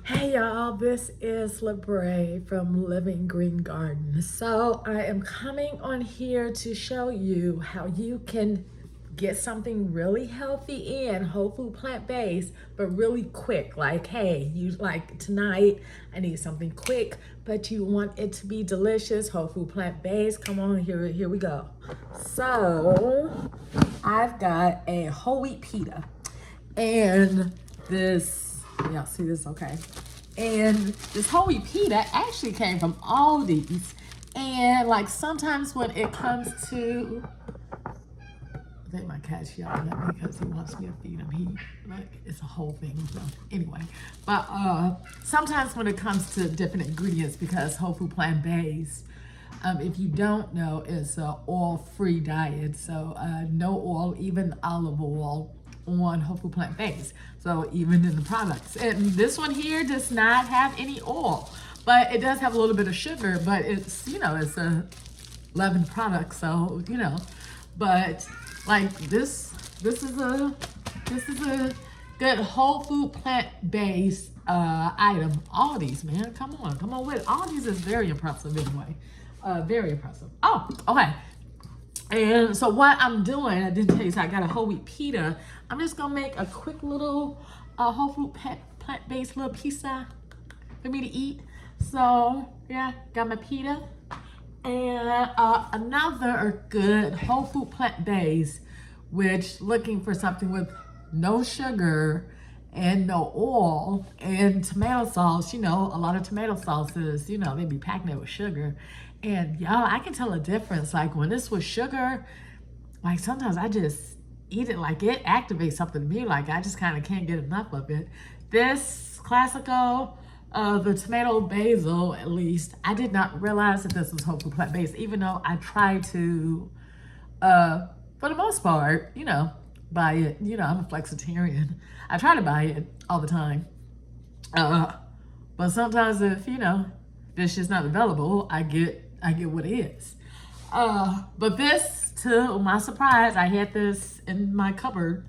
Hey y'all, this is LaBray from Living Green Garden. So I am coming on here to show you how you can get something really healthy in whole food plant-based, but really quick. Like, hey, you like tonight, I need something quick, but you want it to be delicious, whole food plant-based. Come on, here we go. So I've got a whole wheat pita and this, y'all see this? Okay. And this whole wheat pita actually came from Aldi's. And like sometimes when it comes to, I think my cat's yelling at me because he wants me to feed him. He like it's a whole thing. So anyway, but sometimes when it comes to different ingredients, because whole food plant based, if you don't know, it's an oil-free diet. So no oil, even olive oil on whole food plant based. So even in the products, and this one here does not have any oil, but it does have a little bit of sugar. But it's it's a leavened product, so But like this is a good whole food plant based item. Aldi's, man, come on with it. Aldi's is very impressive anyway. Very impressive. Oh, okay. And so what I'm doing, I didn't tell you, so I got a whole wheat pita. I'm just gonna make a quick little whole food plant-based little pizza for me to eat. So yeah, got my pita. And another good whole food plant-based, which looking for something with no sugar and no oil and tomato sauce. A lot of tomato sauces, they be packing it with sugar. And y'all, I can tell a difference. Like when it's with sugar, like sometimes I just eat it, like it activates something to me. Like I just kind of can't get enough of it. This Classico, the tomato basil, at least, I did not realize that this was whole food plant-based, even though I try to, for the most part, buy it. I'm a flexitarian. I try to buy it all the time. But sometimes if, this just not available, I get what it is. But this, to my surprise, I had this in my cupboard.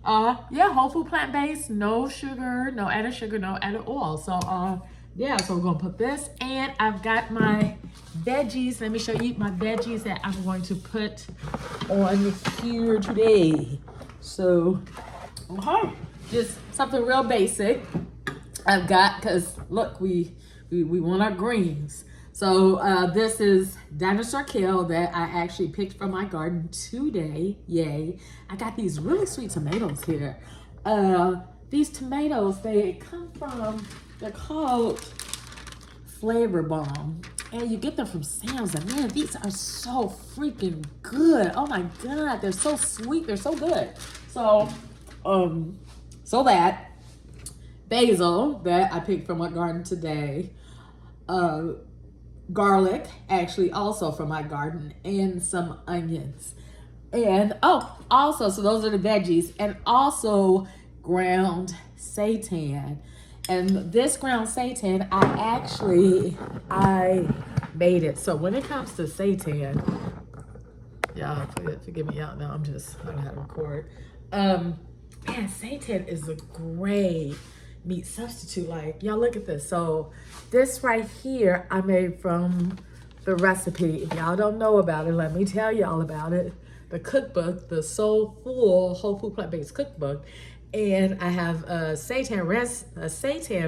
Yeah, whole food plant-based, no sugar, no added sugar, no added oil. So yeah, so we're gonna put this, and I've got my veggies. Let me show you my veggies that I'm going to put on here today. So, okay, just something real basic I've got, because look, we want our greens. So this is dinosaur kale that I actually picked from my garden today. Yay. I got these really sweet tomatoes here. These tomatoes, they're called Flavor Bomb. And you get them from Sam's, and man, these are so freaking good. Oh my God, they're so sweet, they're so good. So, that basil that I picked from my garden today, garlic, actually also from my garden, and some onions. And also, so those are the veggies, and also ground seitan. And this ground seitan, I made it. So when it comes to seitan, y'all forgive me, y'all know I'm just learning how to record. Man, seitan is a great meat substitute. Like, y'all look at this. So this right here I made from the recipe. If y'all don't know about it, let me tell y'all about it. The cookbook, the Soulful Whole Food Plant-Based Cookbook. And I have a seitan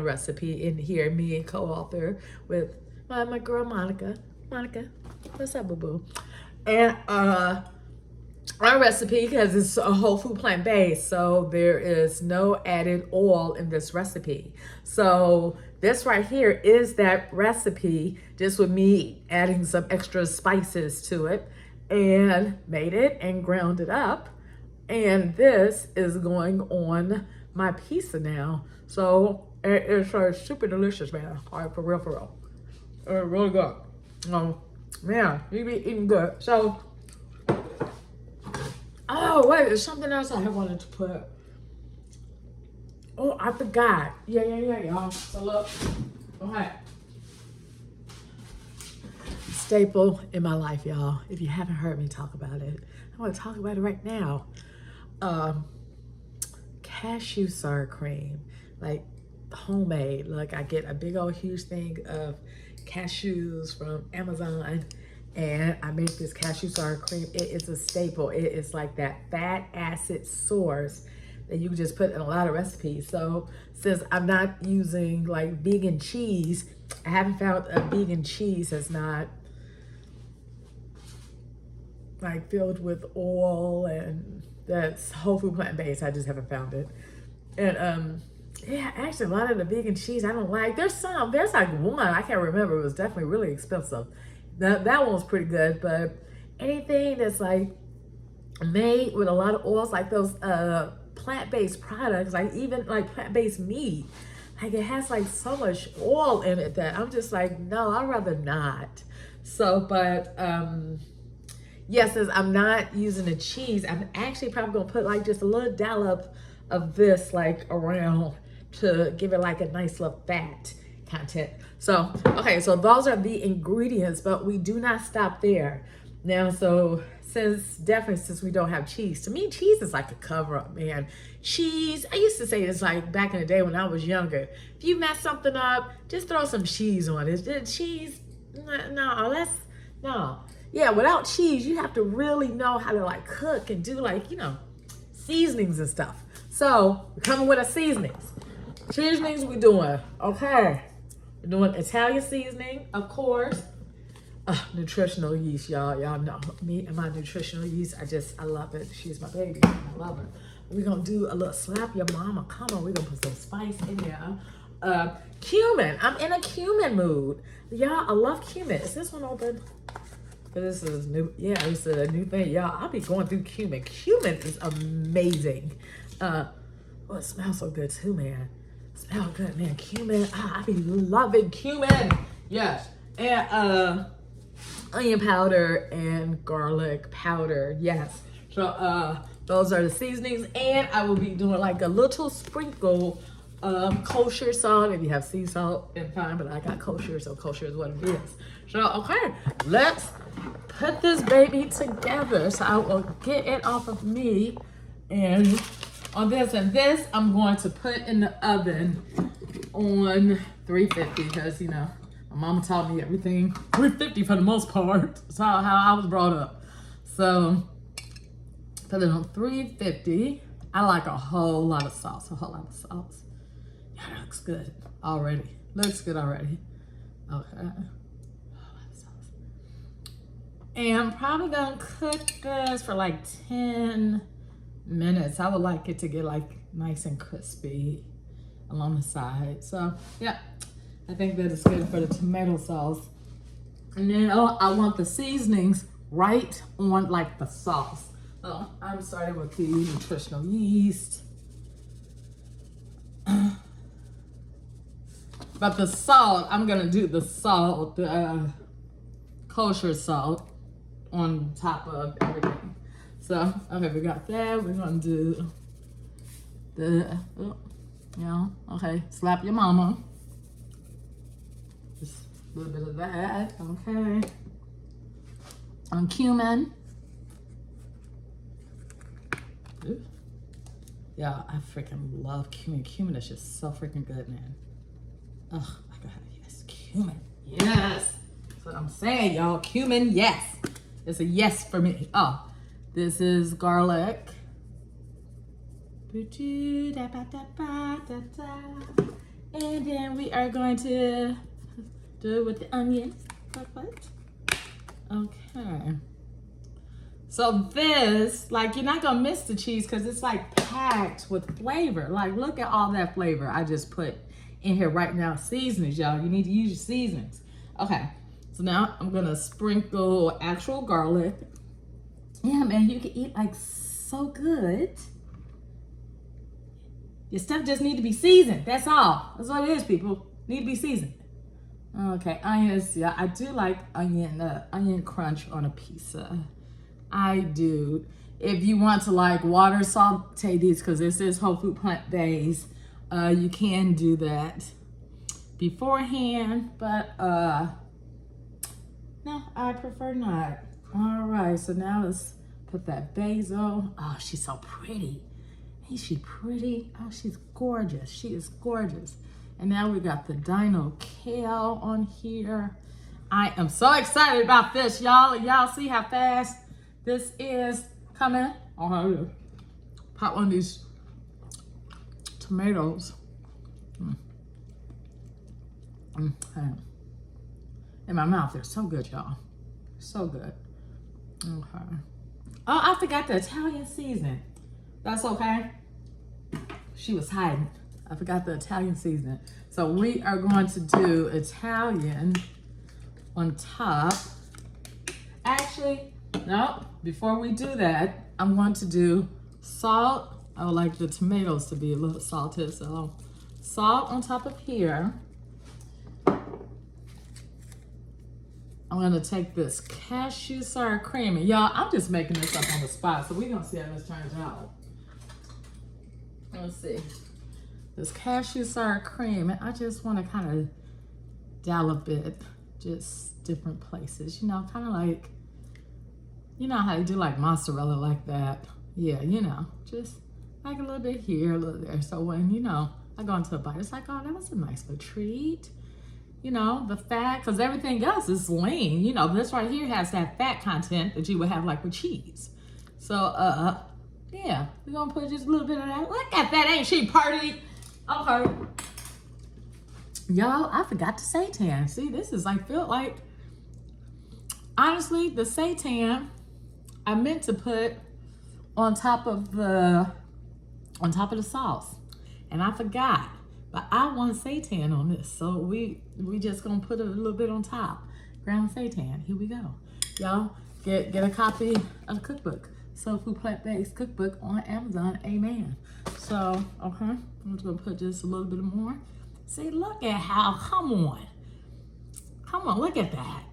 recipe in here, me and co-author with my girl Monica. Monica, what's up, boo-boo? And our recipe, because it's a whole food plant-based, so there is no added oil in this recipe. So this right here is that recipe, just with me adding some extra spices to it, and made it and ground it up. And this is going on my pizza now. So it's super delicious, man. All right, for real. Really good. Man, you be eating good. So, oh wait, there's something else I wanted to put. Oh, I forgot. Yeah, y'all. So look, okay. Staple in my life, y'all. If you haven't heard me talk about it, I want to talk about it right now. Cashew sour cream. Like homemade. Like I get a big old huge thing of cashews from Amazon, and I make this cashew sour cream. It is a staple. It is like that fat acid source that you can just put in a lot of recipes. So since I'm not using like vegan cheese, I haven't found a vegan cheese that's not like filled with oil and that's whole food plant-based. I just haven't found it. And yeah, actually a lot of the vegan cheese I don't like. There's like one, I can't remember, it was definitely really expensive. That one was pretty good, but anything that's like made with a lot of oils, like those plant-based products, like even like plant-based meat, like it has like so much oil in it that I'm just like, no, I'd rather not. So, but yes, since I'm not using the cheese, I'm actually probably gonna put like just a little dollop of this like around to give it like a nice little fat content. So, okay, so those are the ingredients, but we do not stop there. Now, so since we don't have cheese, to me, cheese is like a cover up, man. Cheese, I used to say this like back in the day when I was younger. If you mess something up, just throw some cheese on it. Cheese, no. Yeah, without cheese, you have to really know how to like cook and do like, seasonings and stuff. So we're coming with our seasonings. Seasonings we doing, okay. We're doing Italian seasoning, of course. Nutritional yeast, y'all. Y'all know me and my nutritional yeast. I love it. She's my baby. I love her. We're gonna do a little slap your mama. Come on, we're gonna put some spice in there. Cumin. I'm in a cumin mood. Y'all, I love cumin. Is this one open? This is new. Yeah, this is a new thing. Y'all, I'll be going through cumin. Cumin is amazing. It smells so good too, man. Smell good, man. Cumin. I be loving cumin. Yes. And onion powder and garlic powder. Yes. So those are the seasonings, and I will be doing like a little sprinkle of kosher salt. If you have sea salt, then fine, but I got kosher, so kosher is what it is. So okay, let's put this baby together. So I will get it off of me, and on this and this, I'm going to put in the oven on 350 because my mama taught me everything 350 for the most part. That's how I was brought up. So put it on 350. I like a whole lot of sauce. Yeah, that looks good already. Okay. And I'm probably gonna cook this for like 10 minutes. I would like it to get like nice and crispy along the side. So yeah, I think that is good for the tomato sauce. And then I want the seasonings right on like the sauce. So I'm starting with the nutritional yeast. But the salt, I'm gonna do the salt, kosher salt on top of everything. So, okay, we got that. We're gonna do the, okay, slap your mama. Just a little bit of that, okay. On cumin. Ooh. Yeah, I freaking love cumin. Cumin is just so freaking good, man. Oh my God, yes, cumin, yes. That's what I'm saying, y'all. Cumin, yes. It's a yes for me. Oh, this is garlic. And then we are going to do it with the onions. Okay. So this, like, you're not gonna miss the cheese because it's like packed with flavor. Like, look at all that flavor I just put in here right now. Seasonings, y'all. You need to use your seasonings. Okay. So now I'm gonna sprinkle actual garlic. Yeah, man, you can eat like so good. Your stuff just need to be seasoned. That's all. That's what it is, people. Need to be seasoned. Okay, onions. Yeah, I do like onion crunch on a pizza. I do. If you want to like water saute these, because this is whole food plant-based, you can do that beforehand, but no, I prefer not. All right, so now let's put that basil. Oh, she's so pretty. Ain't she pretty? Oh, she's gorgeous. She is gorgeous. And now we got the dino kale on here. I am so excited about this, y'all. Y'all see how fast this is coming? Oh, pop one of these tomatoes. In my mouth, they're so good, y'all. So good. Okay. Oh, I forgot the Italian seasoning. That's okay. She was hiding. I forgot the Italian seasoning. So we are going to do Italian on top. Actually, no, before we do that, I'm going to do salt. I would like the tomatoes to be a little salted, so salt on top of here. I'm gonna take this cashew sour cream, and y'all, I'm just making this up on the spot, so we're gonna see how this turns out. Let's see. This cashew sour cream, and I just wanna kind of dollop it, just different places, you know, kind of like, you know how you do like mozzarella like that. Yeah, you know, just like a little bit here, a little there. So when, you know, I go into a bite, it's like, oh, that was a nice little treat. You know, the fat, because everything else is lean. You know, this right here has that fat content that you would have like with cheese. So, yeah, we're gonna put just a little bit of that. Look at that, ain't she party? Okay. Y'all, I forgot the seitan. See, this is like, feel like, honestly, the seitan, I meant to put on top of the sauce, and I forgot. But I want seitan on this, so we just gonna put a little bit on top. Ground seitan, here we go. Y'all, get a copy of the cookbook. Soul Food Plant-Based Cookbook on Amazon, amen. So, okay, I'm just gonna put just a little bit more. See, look at how, come on, look at that.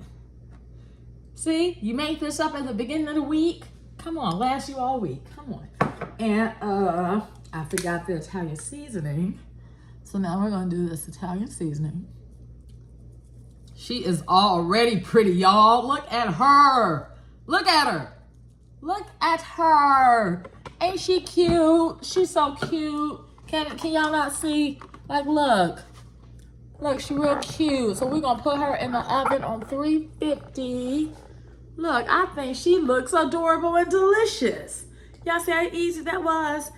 See, you made this up at the beginning of the week. Come on, last you all week, come on. And I forgot the Italian seasoning. So now we're gonna do this Italian seasoning. She is already pretty, y'all. Look at her. Look at her. Look at her. Ain't she cute? She's so cute. Can y'all not see? Like, look. Look, she real cute. So we're gonna put her in the oven on 350. Look, I think she looks adorable and delicious. Y'all see how easy that was?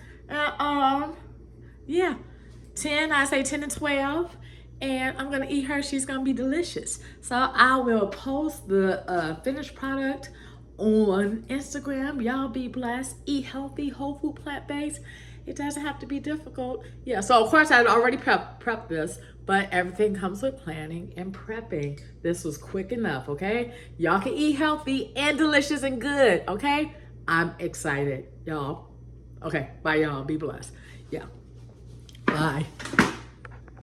Yeah. 10, I say 10 to 12, and I'm gonna eat her. She's gonna be delicious. So I will post the finished product on Instagram. Y'all be blessed. Eat healthy, whole food, plant-based. It doesn't have to be difficult. Yeah, so of course I already prepped this, but everything comes with planning and prepping. This was quick enough, okay? Y'all can eat healthy and delicious and good, okay? I'm excited, y'all. Okay, bye y'all, be blessed. Yeah. Bye.